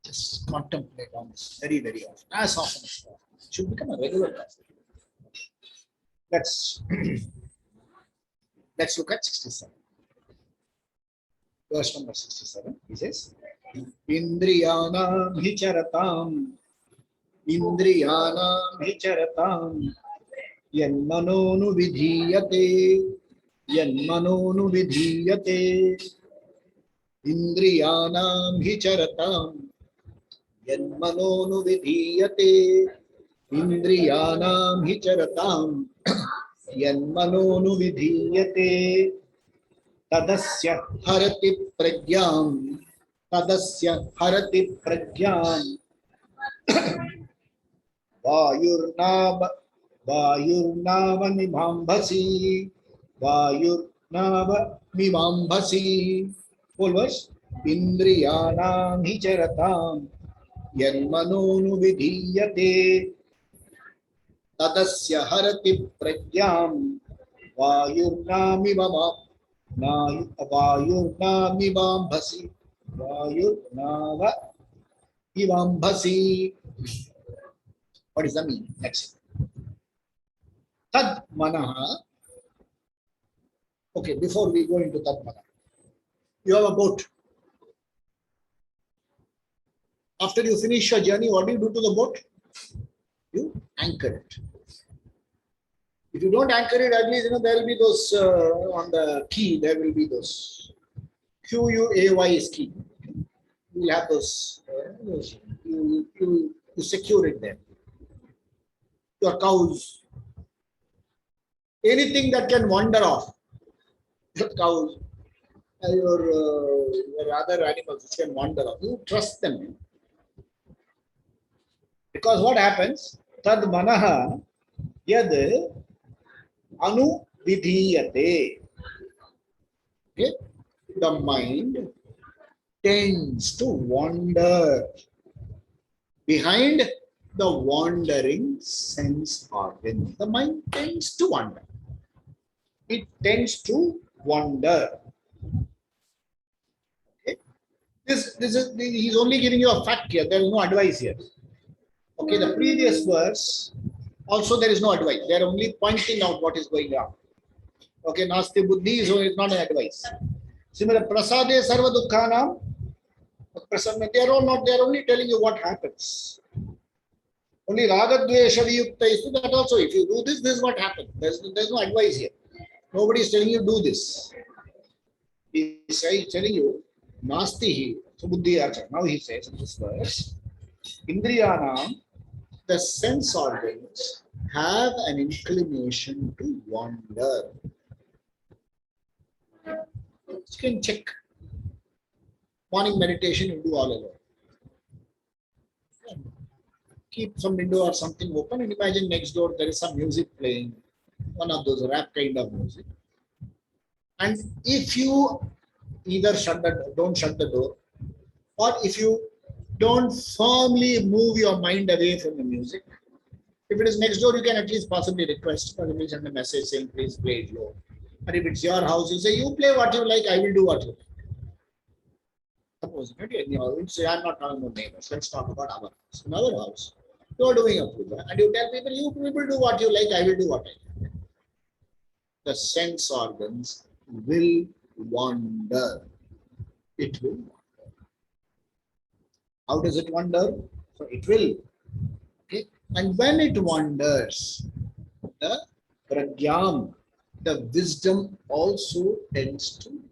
Just contemplate on this very, very often, as often as possible. It should become a regular practice. Let's look at 67. Verse number 67. He says, Indriyanam hicharatam, Indriyanam hicharatam, Yanmanonu vidhiyate, Yanmanonu vidhiyate, Indriyanam hicharatam, Yanmanonu vidhiyate, Indriyanam hicharatam, Yanmanonu vidhiyate, Tadasya harati pragyam, Tadasya harati pragyam, Vayurnava mimambhasi, Vayurnava mimambhasi. Full verse. Indriyanam hicharatam, Yanmanonu vidhiyate, Tadasya harati pragyam, Vayurnamivambhasi, Vayurnavivambhasi. What does that mean? Next. Tad manaha. Okay, before we go into tad manaha, you have a boat. After you finish your journey, what do you do to the boat? You anchor it. If you don't anchor it, at least there will be those on the key. There will be those QUAY is key. You will have those. You secure it there. Your cows, anything that can wander off. Your cows, your other animals which can wander off. You trust them. Because what happens? Tad manaha yad anu vidhiyate. Okay? The mind tends to wander behind the wandering sense organ. The mind tends to wander. It tends to wander. Okay? He's only giving you a fact here. There is no advice here. Okay, the previous verse, also there is no advice. They are only pointing out what is going on. Okay, Nasti Buddhi is not an advice. Similar, Prasade Sarva Dukkhanam, they are all not, they are only telling you what happens. Only Ragadvesha Viyukta is that also. If you do this, this is what happens. There's no advice here. Nobody is telling you do this. He is telling you, Nasti hi, Buddhi Achar. Now he says in this verse, Indriyanam, the sense organs have an inclination to wander. You can check. Morning meditation, you do all alone. Keep some window or something open and imagine next door there is some music playing, one of those rap kind of music. And if you either don't shut the door, or if you don't firmly move your mind away from the music. If it is next door, you can at least possibly request, or you will send a message saying, please play it low. And if it's your house, you say, you play what you like, I will do what you like. Suppose, I'm not talking about neighbors. Let's talk about our house. In our house, you are doing a puja and you tell people, you people do what you like, I will do what I like. The sense organs will wander. It will wander. How does it wander? So it will. Okay. And when it wanders, the pragyam, the wisdom also tends to wander.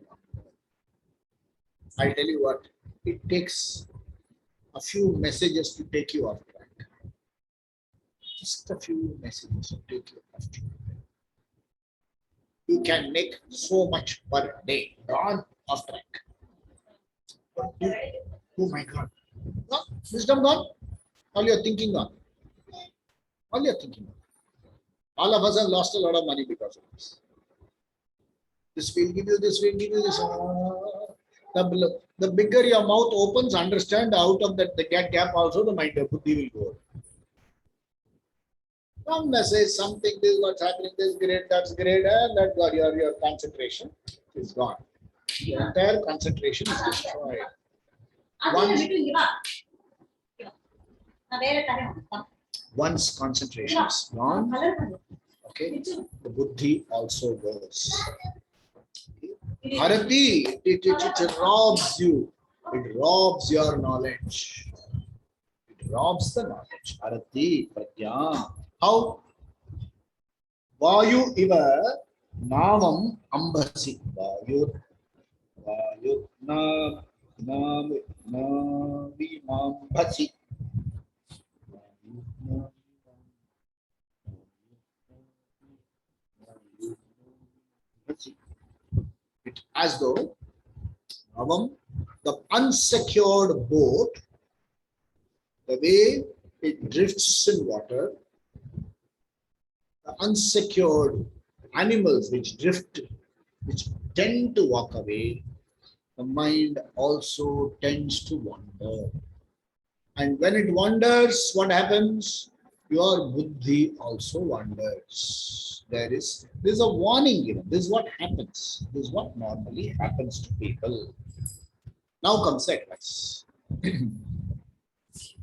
I'll tell you what, it takes a few messages to take you off track. Just a few messages to take you off track. You can make so much per day, gone off track. Oh my God. No, wisdom gone. All your thinking gone. All your thinking gone. All of us have lost a lot of money because of this. This will give you this, will give you this. The bigger your mouth opens, understand out of that the gap also the mind of buddhi will go. Some message, something, this is what's happening, this is great, that's great, and that got your concentration is gone. Your entire concentration is destroyed. Once concentration is gone, okay, the buddhi also goes. Harati, it robs you. It robs your knowledge. It robs the knowledge. Harati, prajna. How? Vayu iva namam ambasi. Vayu navimambasi. It as though the unsecured boat, the way it drifts in water, the unsecured animals which drift, which tend to walk away, the mind also tends to wander. And when it wanders, what happens? Your buddhi also wanders. There's a warning given. This is what happens. This is what normally happens to people. Now comes the advice.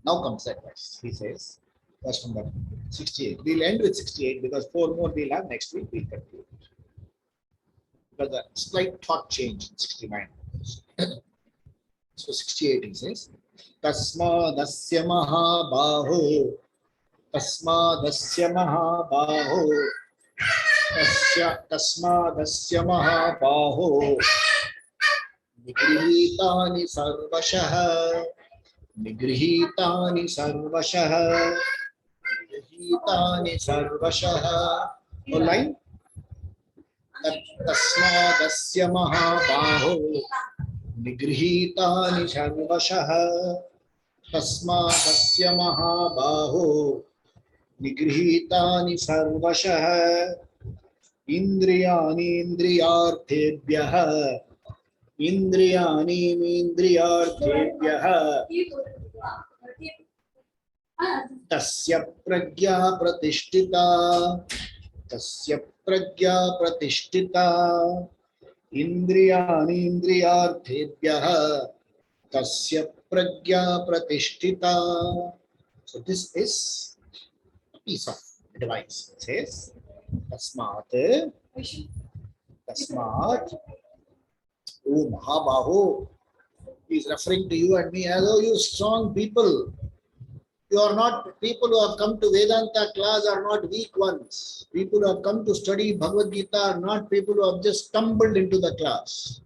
Now comes the advice. He says, verse number 68. We'll end with 68 because 4 more we'll have next week. We'll conclude. Because a slight thought change in 69. So 68 he says, Tasmadasya mahabaho, Tasmadasya mahabaho, Tasmadasya mahabaho, Nigrihitani sarvashah, Nigrihitani sarvashah, Nigrihitani sarvashah. No line? Tasmadasya mahabaho, Nigrihitani sarvashah, Tasmadasya mahabaho, Nigrihitani sarvashah, Indriyani indriyarthebhyah, Indriyani indriyarthebhyah, Tasya pragya pratishtita, Tasya pragya pratishtita, Indriyani indriyarthebhyah, Tasya pragya pratishtita. So this is a piece of advice. It says, Tasmat, O Mahabaho, he is referring to you and me as, oh, you strong people. You are not, people who have come to Vedanta class are not weak ones. People who have come to study Bhagavad Gita are not people who have just stumbled into the class.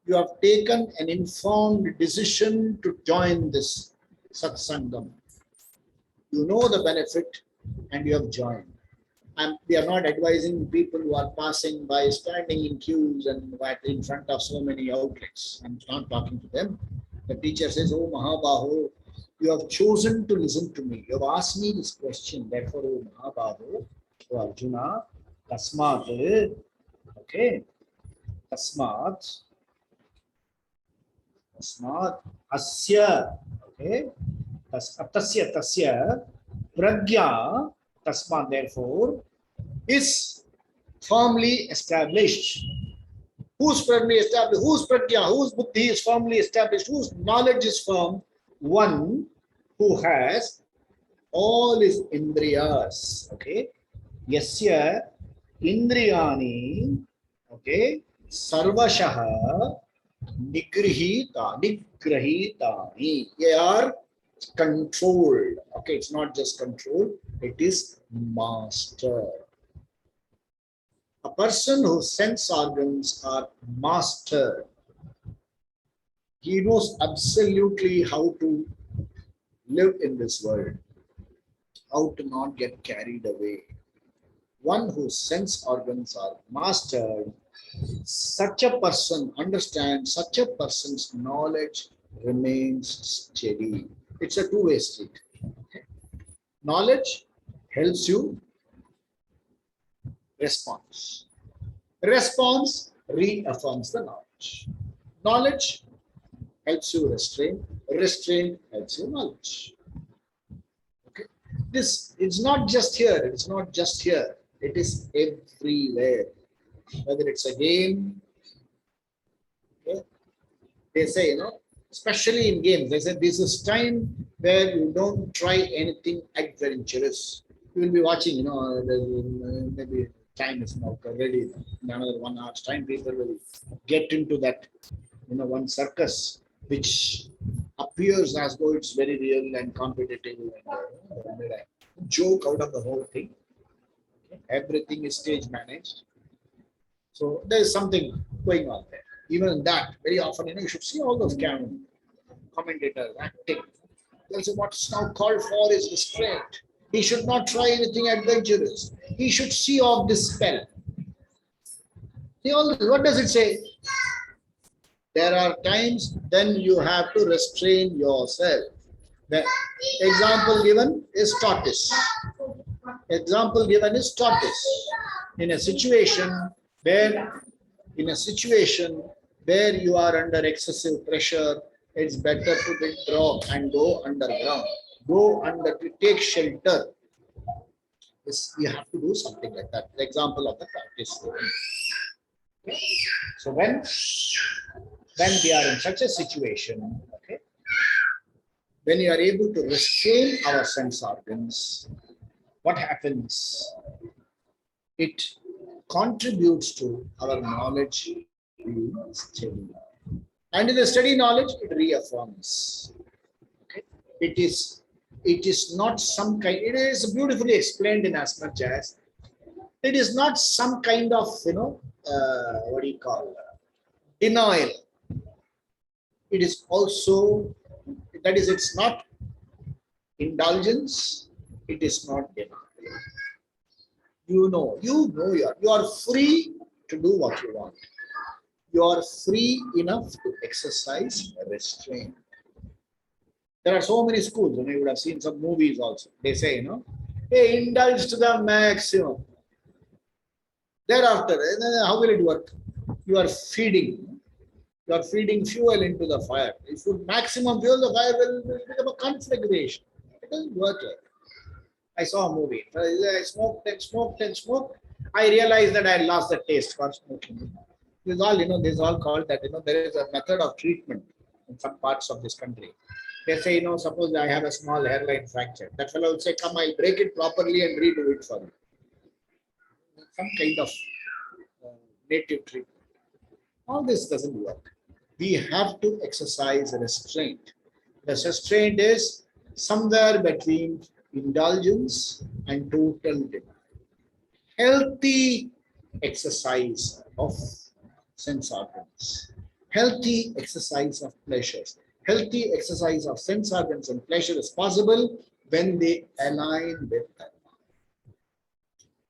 You have taken an informed decision to join this satsangam. You know the benefit and you have joined. And we are not advising people who are passing by, standing in queues and in front of so many outlets. I'm not talking to them. The teacher says, oh Mahabaho, you have chosen to listen to me. You have asked me this question. Therefore, oh Mahabaho, oh Arjuna, Tasmat, okay, Tasmat, Asya, okay, Tasya, Pragya, Tasma, therefore, is firmly established. Whose firmly established? Whose prajna? Whose buddhi is firmly established? Whose knowledge is firm? One who has all his indriyas. Okay. Yasya indriyani. Okay. Sarvashaha nigrahitani. They are controlled. Okay, it's not just control, it is master. A person whose sense organs are mastered, he knows absolutely how to live in this world, how to not get carried away. One whose sense organs are mastered, such a person understands, such a person's knowledge remains steady. It's a two-way street. Knowledge helps you response. Response reaffirms the knowledge. Knowledge helps you restrain. Restraint helps you knowledge. Okay. This it's not just here. It's not just here. It is everywhere. Whether it's a game, okay. They say, especially in games, they say this is time where you don't try anything adventurous. You will be watching, maybe time is now already in another 1 hour's time. People will get into that, one circus which appears as though it's very real and competitive and a joke out of the whole thing. Everything is stage managed. So there is something going on there. Even in that, very often, you should see all those commentators acting. What's now called for is restraint. He should not try anything adventurous. He should see off this spell. See all this. What does it say? There are times then you have to restrain yourself. The example given is tortoise. Example given is tortoise. In a situation where you are under excessive pressure, it's better to withdraw and go underground. Go under to take shelter. Yes, you have to do something like that. The example of the practice. So when we are in such a situation, okay, when you are able to restrain our sense organs, what happens? It contributes to our knowledge being steady. And in the steady knowledge, it reaffirms. Okay? It is not some kind, it is beautifully explained in as much as it is not some kind of, denial. It is also, that is, it's not indulgence, it is not denial. You are free to do what you want. You are free enough to exercise restraint. There are so many schools, you would have seen some movies also. They say, hey, indulge to the maximum. Thereafter, how will it work? You are feeding fuel into the fire. If you put maximum fuel, the fire will become a conflagration. It doesn't work like that. I saw a movie. I smoked and smoked and smoked. I realized that I lost the taste for smoking. This is all called that, there is a method of treatment in some parts of this country. They say, suppose I have a small hairline fracture. That fellow will say, come, I'll break it properly and redo it for you. Some kind of native treatment. All this doesn't work. We have to exercise restraint. The restraint is somewhere between indulgence and total denial. Healthy exercise of sense organs. Healthy exercise of pleasures. Healthy exercise of sense organs and pleasure is possible when they align with dharma.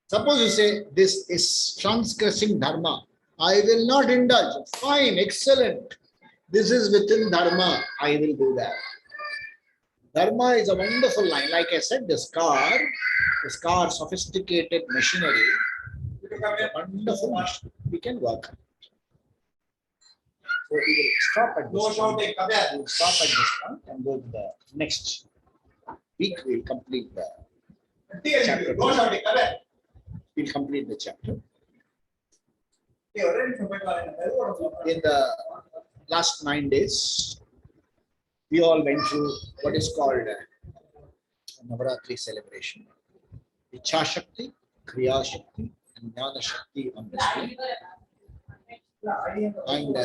Suppose you say, this is transgressing dharma. I will not indulge. Fine, excellent. This is within dharma. I will do that. Dharma is a wonderful line. Like I said, this car, sophisticated machinery, a wonderful machine. We can work on it. So we will stop at this point. We'll stop at this point and go to the next week. We'll complete the chapter. We'll complete the chapter. In the last 9 days, we all went through what is called Navaratri celebration. Ichha Shakti, Kriya Shakti, and Jnana Shakti on display. And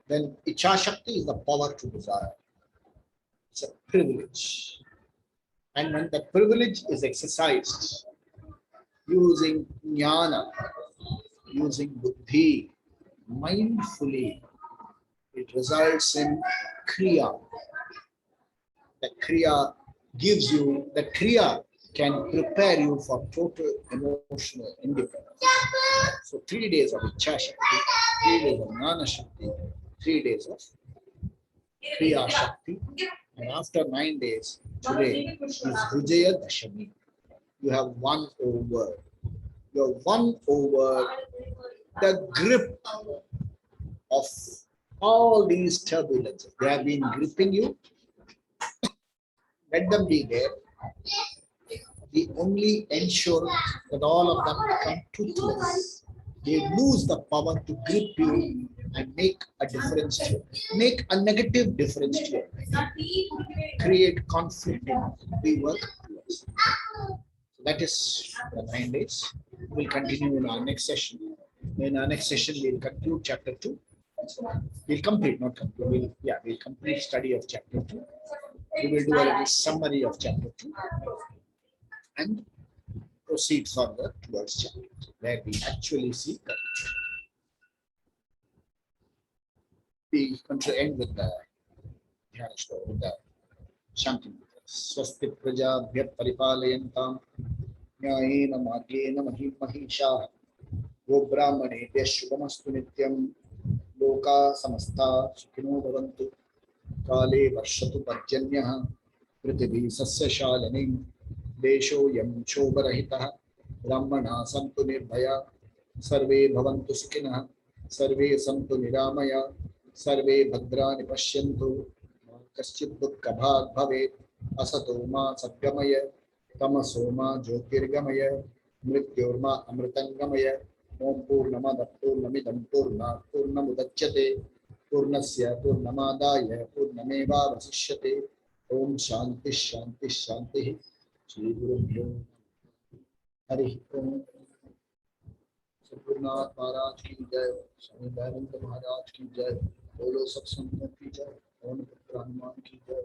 then Ichha Shakti is the power to desire. It's a privilege. And when the privilege is exercised using Jnana, using Buddhi, mindfully, it results in Kriya. The Kriya gives you, the Kriya can prepare you for total emotional independence. So 3 days of Ichha Shakti, 3 days of Jnana Shakti, 3 days of Kriya Shakti. And after 9 days, today is Vijaya Dashami. You have won over. You have won over the grip of all these turbulences. They have been gripping you. Let them be there. We only ensure that all of them become toothless. They lose the power to grip you and make a difference to you. Make a negative difference to you. Create conflict. We work towards. So that is the 9 days. We'll continue in our next session. In our next session, we'll conclude chapter 2. We'll complete, not complete. We'll complete study of chapter 2. We will do a little summary of chapter 2 and proceed further towards chapter 3, where we actually see courage. We going to end with the Shanti. Swasti Prajabhyat Paripalayantam Nyayena Margena Mahim Mahisha Go Brahmane Shubhamastu Nityam Loka Samastha Sukhino Bhavantu Kale Varshatu Parjanyah Prithvi Sasya Shalini Desho Yam Shobarahitah Brahmana Santu Nirbhaya Sarve Bhavantu Sukhinah Sarve Santu Niramaya Sarve Bhadrani Pashyantu Kaschid Dukkha Bhag Bhavet Asato Ma Satgamaya Tamaso Ma Jyotirgamaya Mrityorma Amritangamaya Om Purnamada Purnamidam Purna Purnamudachyate Purnasya Purnamadaya Purnameva Vasishyate Om Shanti Shanti Shanti Shri Guru Hari Om Sapurnath Maharaj ki jai, Swami Dayananda Maharaj ki jai, Bolo Satsang ki jai, Om Putra Hanuman ki jai,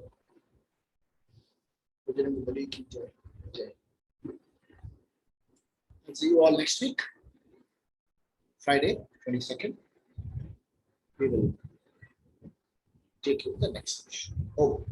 Bajrang Bali ki jai, jai. I'll see you all next week, Friday, 22nd. We will take you to the next session. Over.